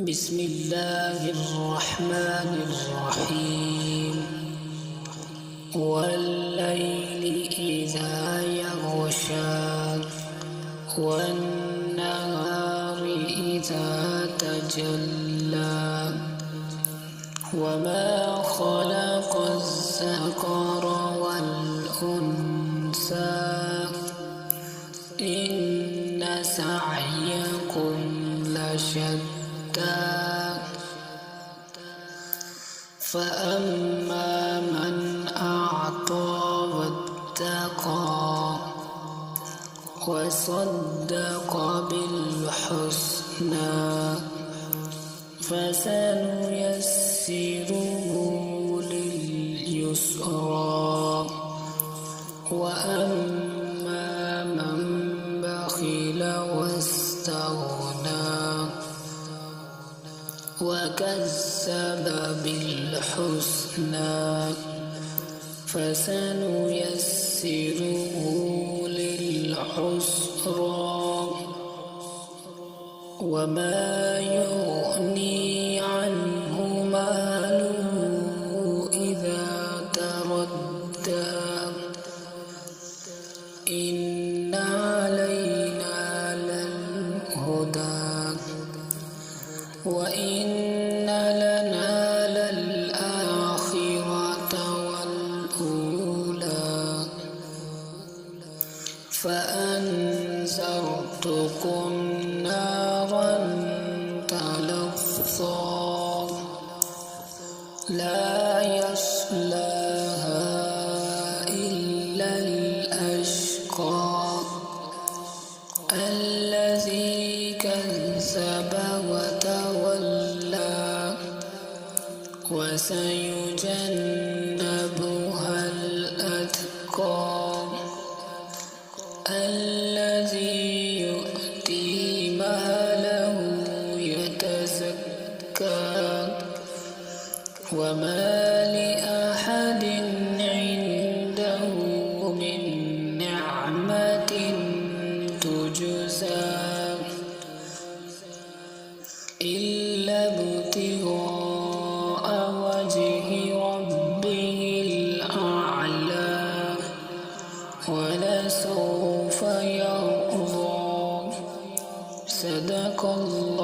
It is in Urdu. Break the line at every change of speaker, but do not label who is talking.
بسم الله الرحمن الرحيم والليل إذا يغشى والنهار إذا تجلى وما خلق الذكر والأنثى إن سعيكم لشتى فأما من أعطى واتقى وصدق بالحسنى فسنيسره لليسرى وأما من بخل واستغنى وكذب بالحسنى فسنيسره للعسرى وما يغني عنه ماله إذا تردى إن علينا للهدى وإن لنا للآخرة والأولى فأنذرتكم نارا تلظى لا يصلاها إلا الأشقى الذي كذب وتولى وسيجنبها الأتقى الذي يؤتي ماله يتزكى وما لأحد عنده من نعمة تجزى إلا ابتغاء وجه ربه الأعلى ولسوف يرضى صدق الله.